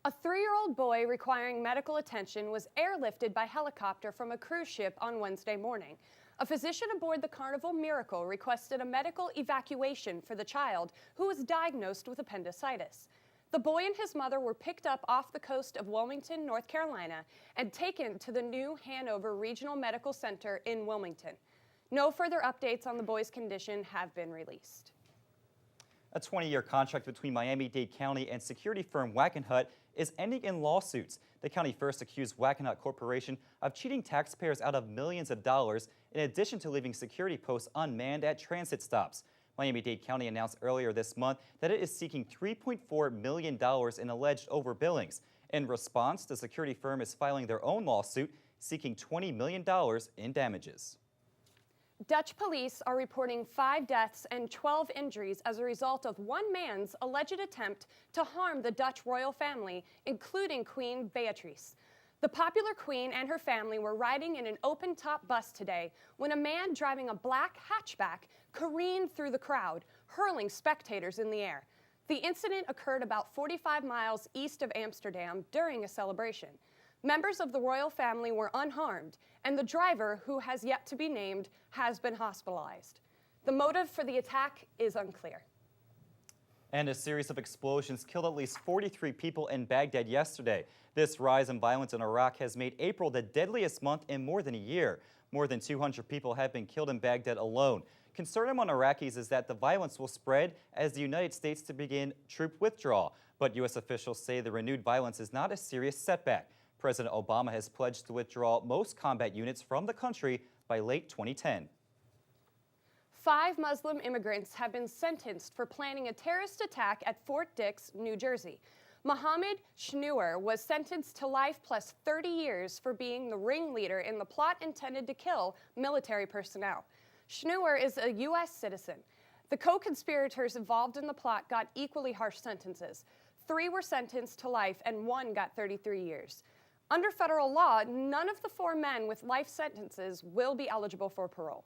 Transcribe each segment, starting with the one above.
A 3-year-old boy requiring medical attention was airlifted by helicopter from a cruise ship on Wednesday morning. A physician aboard the Carnival Miracle requested a medical evacuation for the child, who was diagnosed with appendicitis. The boy and his mother were picked up off the coast of Wilmington, North Carolina, and taken to the New Hanover Regional Medical Center in Wilmington. No further updates on the boy's condition have been released. A 20-year contract between Miami-Dade County and security firm Wackenhut is ending in lawsuits. The county first accused Wackenhut Corporation of cheating taxpayers out of millions of dollars in addition to leaving security posts unmanned at transit stops. Miami-Dade County announced earlier this month that it is seeking $3.4 million in alleged overbillings. In response, the security firm is filing their own lawsuit seeking $20 million in damages. Dutch police are reporting 5 deaths and 12 injuries as a result of one man's alleged attempt to harm the Dutch royal family, including Queen Beatrice. The popular queen and her family were riding in an open-top bus today when a man driving a black hatchback careened through the crowd, hurling spectators in the air. The incident occurred about 45 miles east of Amsterdam during a celebration. Members of the royal family were unharmed, and the driver, who has yet to be named, has been hospitalized. The motive for the attack is unclear. And a series of explosions killed at least 43 people in Baghdad yesterday. This rise in violence in Iraq has made April the deadliest month in more than a year. More than 200 people have been killed in Baghdad alone. Concern among Iraqis is that the violence will spread as the United States to begin troop withdrawal. But U.S. officials say the renewed violence is not a serious setback. President Obama has pledged to withdraw most combat units from the country by late 2010. 5 Muslim immigrants have been sentenced for planning a terrorist attack at Fort Dix, New Jersey. Mohammed Schneur was sentenced to life plus 30 years for being the ringleader in the plot intended to kill military personnel. Schneur is a U.S. citizen. The co-conspirators involved in the plot got equally harsh sentences. 3 were sentenced to life and 1 got 33 years. Under federal law, none of the 4 men with life sentences will be eligible for parole.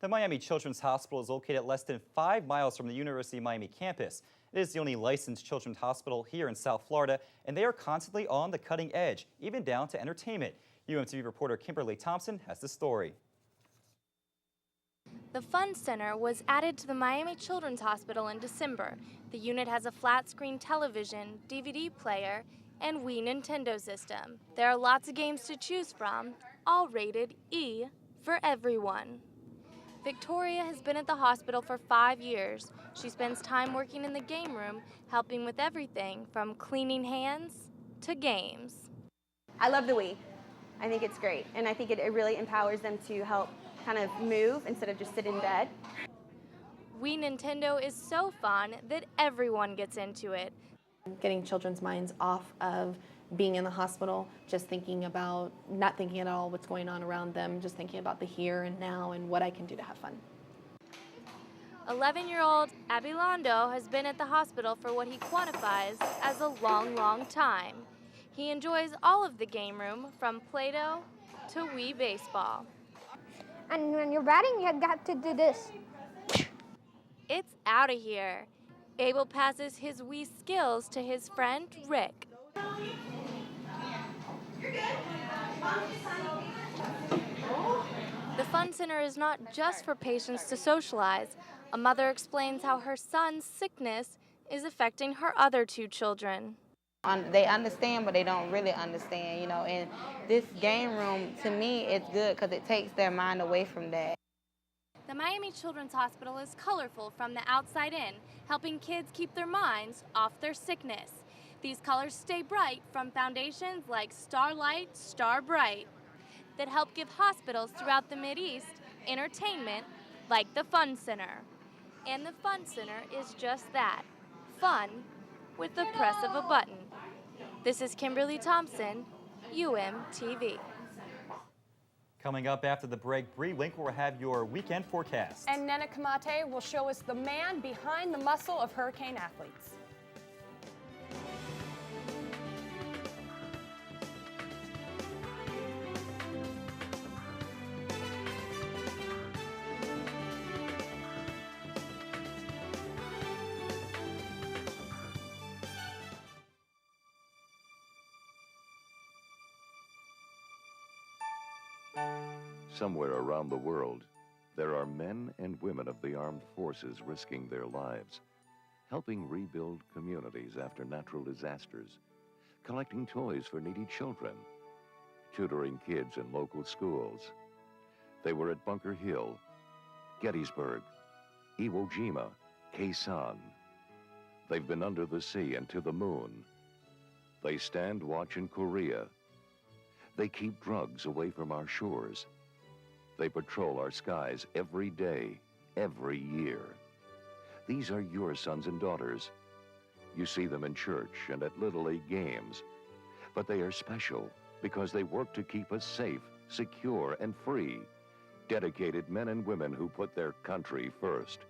The Miami Children's Hospital is located less than 5 miles from the University of Miami campus. It is the only licensed children's hospital here in South Florida, and they are constantly on the cutting edge, even down to entertainment. UMTV reporter Kimberly Thompson has the story. The Fun Center was added to the Miami Children's Hospital in December. The unit has a flat-screen television, DVD player, and Wii Nintendo system. There are lots of games to choose from, all rated E for everyone. Victoria has been at the hospital for 5 years. She spends time working in the game room, helping with everything from cleaning hands to games. I love the Wii. I think it's great, and I think it really empowers them to help kind of move instead of just sit in bed. Wii Nintendo is so fun that everyone gets into it. Getting children's minds off of being in the hospital, just thinking about, not thinking at all what's going on around them, just thinking about the here and now and what I can do to have fun. 11-year-old Abilondo has been at the hospital for what he quantifies as a long, long time. He enjoys all of the game room, from Play-Doh to Wii baseball. And when you're batting, you got to do this. It's out of here. Abel passes his Wii skills to his friend Rick. The Fun Center is not just for patients to socialize. A mother explains how her son's sickness is affecting her other 2 children. They understand, but they don't really understand, and this game room, to me, it's good because it takes their mind away from that. The Miami Children's Hospital is colorful from the outside in, helping kids keep their minds off their sickness. These colors stay bright from foundations like Starlight, Star Bright, that help give hospitals throughout the Mideast entertainment like the Fun Center. And the Fun Center is just that, fun with the press of a button. This is Kimberly Thompson, UMTV. Coming up after the break, Bree Winkler will have your weekend forecast. And Nena Kamate will show us the man behind the muscle of Hurricane athletes. Somewhere around the world, there are men and women of the armed forces risking their lives, helping rebuild communities after natural disasters, collecting toys for needy children, tutoring kids in local schools. They were at Bunker Hill, Gettysburg, Iwo Jima, Khe-Sanh. They've been under the sea and to the moon. They stand watch in Korea. They keep drugs away from our shores. They patrol our skies every day, every year. These are your sons and daughters. You see them in church and at Little League games. But they are special because they work to keep us safe, secure, and free. Dedicated men and women who put their country first.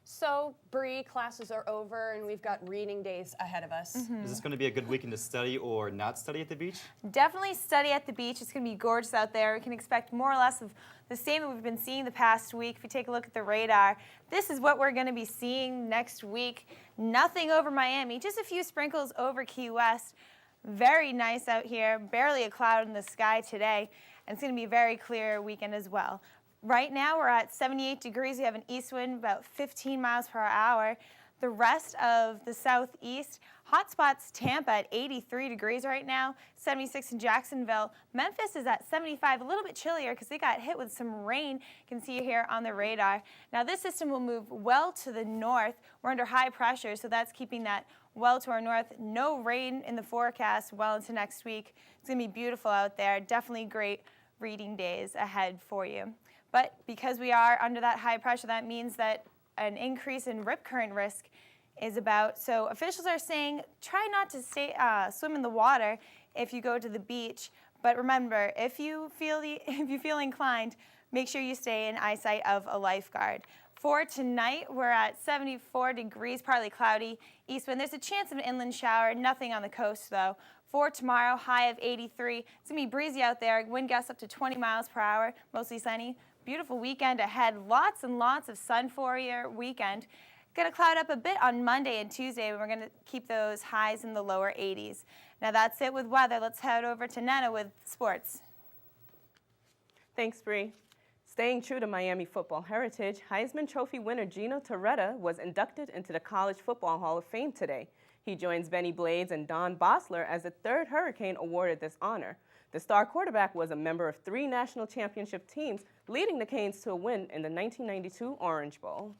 So, Bree, classes are over and we've got reading days ahead of us. Is this going to be a good weekend to study or not study at the beach? Definitely study at the beach. It's going to be gorgeous out there. We can expect more or less of the same that we've been seeing the past week. If you take a look at the radar, this is what we're going to be seeing next week. Nothing over Miami, just a few sprinkles over Key West. Very nice out here, barely a cloud in the sky today, and it's going to be a very clear weekend as well. Right now we're at 78 degrees. We have an east wind about 15 miles per hour. The rest of the southeast, hot spots Tampa at 83 degrees right now, 76 in Jacksonville. Memphis is at 75, a little bit chillier because they got hit with some rain. You can see here on the radar. Now this system will move well to the north. We're under high pressure, so that's keeping that well to our north. No rain in the forecast well into next week. It's going to be beautiful out there. Definitely great reading days ahead for you. But because we are under that high pressure, that means that an increase in rip current risk is about. So officials are saying try not to swim in the water if you go to the beach. But remember, if you feel inclined, make sure you stay in eyesight of a lifeguard. For tonight, we're at 74 degrees, partly cloudy, east wind. There's a chance of an inland shower, nothing on the coast though. For tomorrow, high of 83. It's going to be breezy out there, wind gusts up to 20 miles per hour, mostly sunny. Beautiful weekend ahead, lots and lots of sun for your weekend. Going to cloud up a bit on Monday and Tuesday, and we're going to keep those highs in the lower 80s. Now that's it with weather. Let's head over to Nana with sports. Thanks, Bree. Staying true to Miami football heritage, Heisman Trophy winner Gino Torretta was inducted into the College Football Hall of Fame today. He joins Benny Blades and Don Bosler as the third Hurricane awarded this honor. The star quarterback was a member of 3 national championship teams, leading the Canes to a win in the 1992 Orange Bowl.